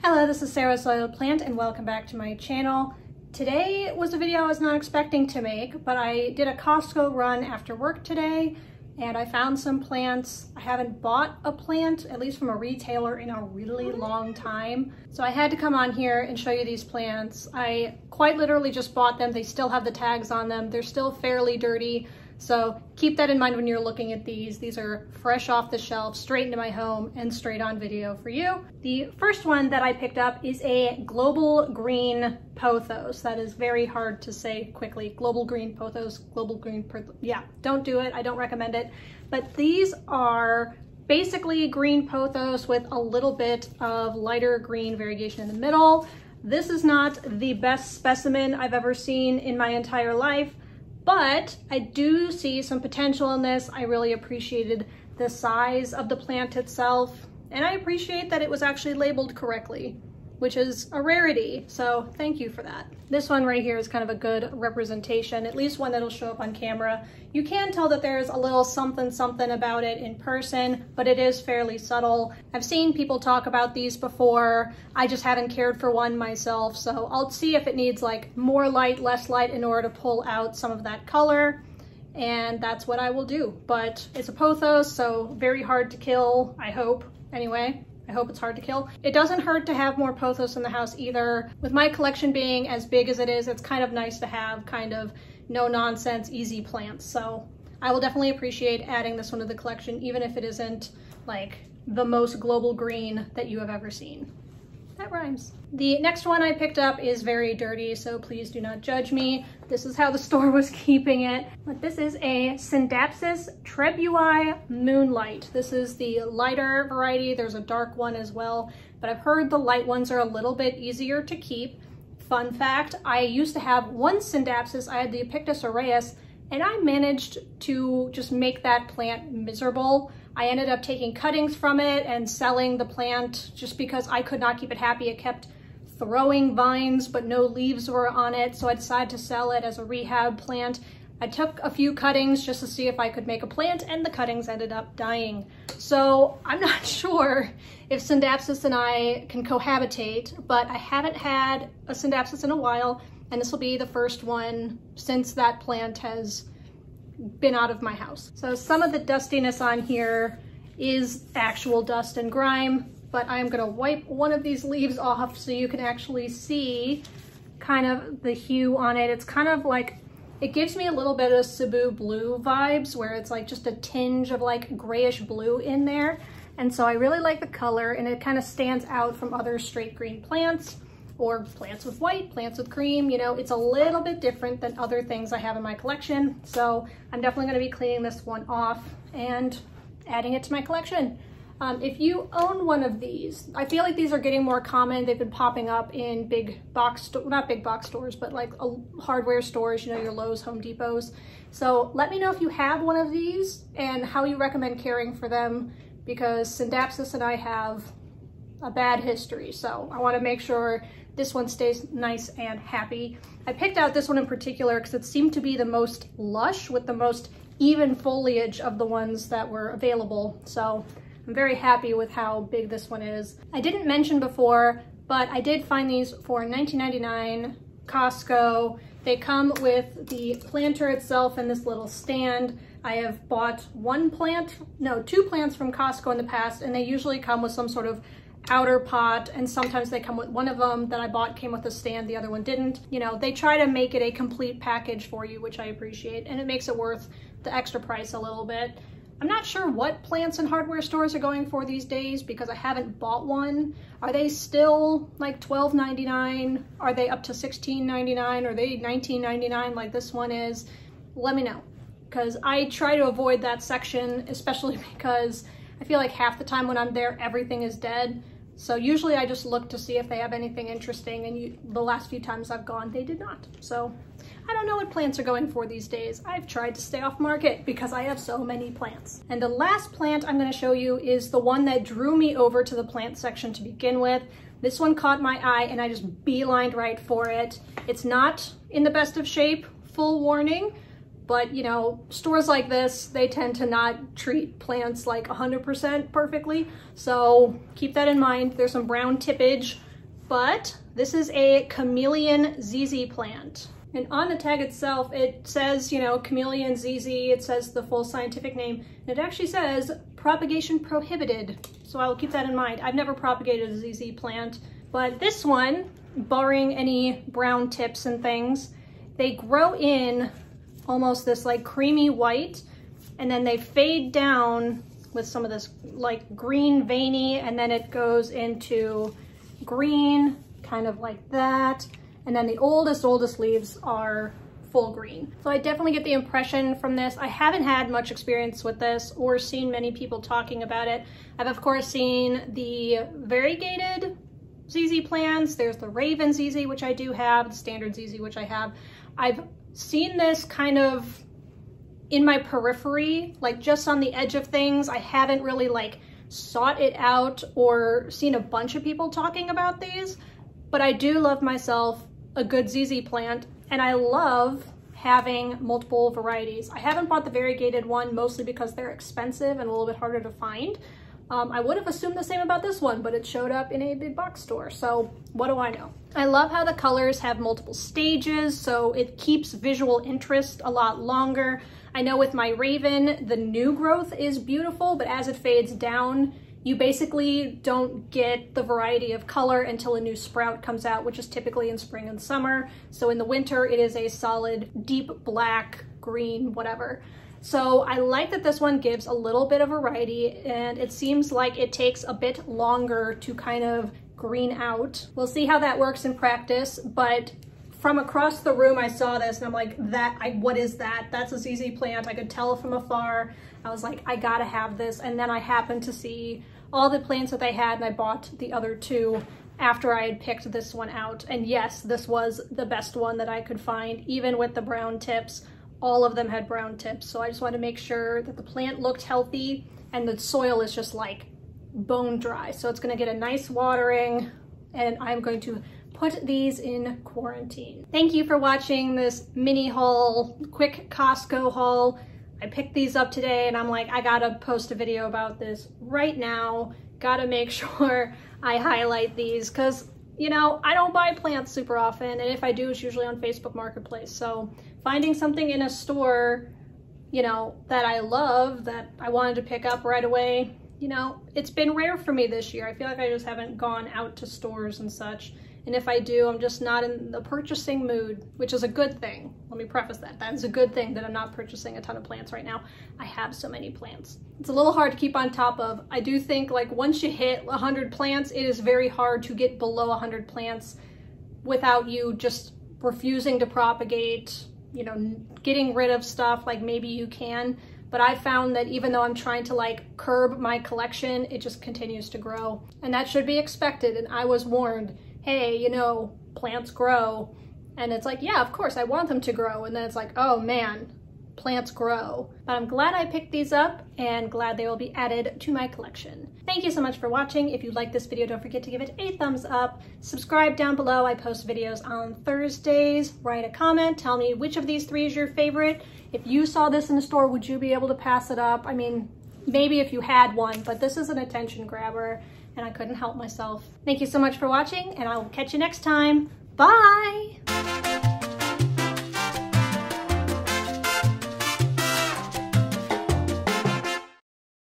Hello, this is Sarah SoiledPlant and welcome back to my channel. Today was a video I was not expecting to make, but I did a Costco run after work today and I found some plants. I haven't bought a plant, at least from a retailer, in a really long time. So I had to come on here and show you these plants. I quite literally just bought them. They still have the tags on them. They're still fairly dirty. So keep that in mind when you're looking at these. These are fresh off the shelf, straight into my home and straight on video for you. The first one that I picked up is a global green pothos. That is very hard to say quickly. Global green pothos, global green, yeah, don't do it. I don't recommend it. But these are basically green pothos with a little bit of lighter green variegation in the middle. This is not the best specimen I've ever seen in my entire life, but I do see some potential in this. I really appreciated the size of the plant itself, and I appreciate that it was actually labeled correctly, which is a rarity, so thank you for that. This one right here is kind of a good representation, at least one that'll show up on camera. You can tell that there's a little something something about it in person, but it is fairly subtle. I've seen people talk about these before. I just haven't cared for one myself, so I'll see if it needs like more light, less light in order to pull out some of that color, and that's what I will do. But it's a pothos, so very hard to kill, I hope. Anyway, I hope it's hard to kill. It doesn't hurt to have more pothos in the house either. With my collection being as big as it is, it's kind of nice to have kind of no nonsense, easy plants. So I will definitely appreciate adding this one to the collection, even if it isn't like the most global green that you have ever seen. That rhymes. The next one I picked up is very dirty, so please do not judge me. This is how the store was keeping it. But this is a Scindapsus trebui Moonlight. This is the lighter variety. There's a dark one as well, but I've heard the light ones are a little bit easier to keep. Fun fact, I used to have one Scindapsus. I had the Epictus aureus, and I managed to just make that plant miserable. I ended up taking cuttings from it and selling the plant just because I could not keep it happy. It kept throwing vines, but no leaves were on it, so I decided to sell it as a rehab plant. I took a few cuttings just to see if I could make a plant, and the cuttings ended up dying. So I'm not sure if Scindapsus and I can cohabitate, but I haven't had a Scindapsus in a while, and this will be the first one since that plant has been out of my house. So some of the dustiness on here is actual dust and grime, but I'm gonna wipe one of these leaves off so you can actually see kind of the hue on it. It's kind of like, it gives me a little bit of Cebu blue vibes, where it's like just a tinge of like grayish blue in there. And so I really like the color, and it kind of stands out from other straight green plants, or plants with white, plants with cream. You know, it's a little bit different than other things I have in my collection. So I'm definitely gonna be cleaning this one off and adding it to my collection. If you own one of these, I feel like these are getting more common. They've been popping up in big box, not big box stores, but like hardware stores, you know, your Lowe's, Home Depots. So let me know if you have one of these and how you recommend caring for them, because Scindapsus and I have a bad history. So I wanna make sure this one stays nice and happy. I picked out this one in particular because it seemed to be the most lush with the most even foliage of the ones that were available. So I'm very happy with how big this one is. I didn't mention before, but I did find these for $19.99 Costco. They come with the planter itself and this little stand. I have bought two plants from Costco in the past, and they usually come with some sort of outer pot, and sometimes they come with, one of them that I bought came with a stand, the other one didn't. You know, they try to make it a complete package for you, which I appreciate, and it makes it worth the extra price a little bit. I'm not sure what plants and hardware stores are going for these days because I haven't bought one. Are they still like $12.99? Are they up to $16.99? Are they $19.99 like this one is? Let me know, because I try to avoid that section, especially because I feel like half the time when I'm there, everything is dead. So usually I just look to see if they have anything interesting, and the last few times I've gone, they did not. So I don't know what plants are going for these days. I've tried to stay off market because I have so many plants. And the last plant I'm going to show you is the one that drew me over to the plant section to begin with. This one caught my eye and I just beelined right for it. It's not in the best of shape, full warning, But you know, stores like this, they tend to not treat plants like 100% perfectly. So keep that in mind. There's some brown tippage, but this is a ChameleonZZ plant. And on the tag itself, it says, you know, ChameleonZZ, it says the full scientific name, and it actually says propagation prohibited. So I'll keep that in mind. I've never propagated a ZZ plant, but this one, barring any brown tips and things, they grow in almost this like creamy white, and then they fade down with some of this like green veiny, and then it goes into green, kind of like that. And then the oldest leaves are full green. So I definitely get the impression from this. I haven't had much experience with this or seen many people talking about it. I've of course seen the variegated ZZ plants. There's the Raven ZZ, which I do have, the standard ZZ, which I have. I've seen this kind of in my periphery, like just on the edge of things. I haven't really like sought it out or seen a bunch of people talking about these, but I do love myself a good ZZ plant, and I love having multiple varieties. I haven't bought the variegated one mostly because they're expensive and a little bit harder to find. I would have assumed the same about this one, but it showed up in a big box store, so what do I know? I love how the colors have multiple stages, so it keeps visual interest a lot longer. I know with my Raven, the new growth is beautiful, but as it fades down, you basically don't get the variety of color until a new sprout comes out, which is typically in spring and summer. So in the winter, it is a solid deep black, green, whatever. So I like that this one gives a little bit of variety, and it seems like it takes a bit longer to kind of green out. We'll see how that works in practice, but from across the room, I saw this and I'm like, what is that? That's a ZZ plant. I could tell from afar. I was like, I gotta have this. And then I happened to see all the plants that they had, and I bought the other two after I had picked this one out. And yes, this was the best one that I could find, even with the brown tips. All of them had brown tips. So I just wanted to make sure that the plant looked healthy and the soil is just like bone dry. So it's gonna get a nice watering, and I'm going to put these in quarantine. Thank you for watching this mini haul, quick Costco haul. I picked these up today and I'm like, I gotta post a video about this right now. Gotta make sure I highlight these because, you know, I don't buy plants super often, and if I do, it's usually on Facebook Marketplace. So finding something in a store, you know, that I love, that I wanted to pick up right away, you know, it's been rare for me this year. I feel like I just haven't gone out to stores and such. And if I do, I'm just not in the purchasing mood, which is a good thing. Let me preface that. That is a good thing that I'm not purchasing a ton of plants right now. I have so many plants. It's a little hard to keep on top of. I do think like once you hit 100 plants, it is very hard to get below 100 plants without you just refusing to propagate, you know, getting rid of stuff like maybe you can. But I found that even though I'm trying to like curb my collection, it just continues to grow. And that should be expected. And I was warned, hey, you know, plants grow. And it's like, yeah, of course, I want them to grow. And then it's like, oh man, plants grow. But I'm glad I picked these up and glad they will be added to my collection. Thank you so much for watching. If you like this video, don't forget to give it a thumbs up. Subscribe down below. I post videos on Thursdays. Write a comment. Tell me which of these three is your favorite. If you saw this in the store, would you be able to pass it up? I mean, maybe if you had one, but this is an attention grabber and I couldn't help myself. Thank you so much for watching, and I will catch you next time. Bye!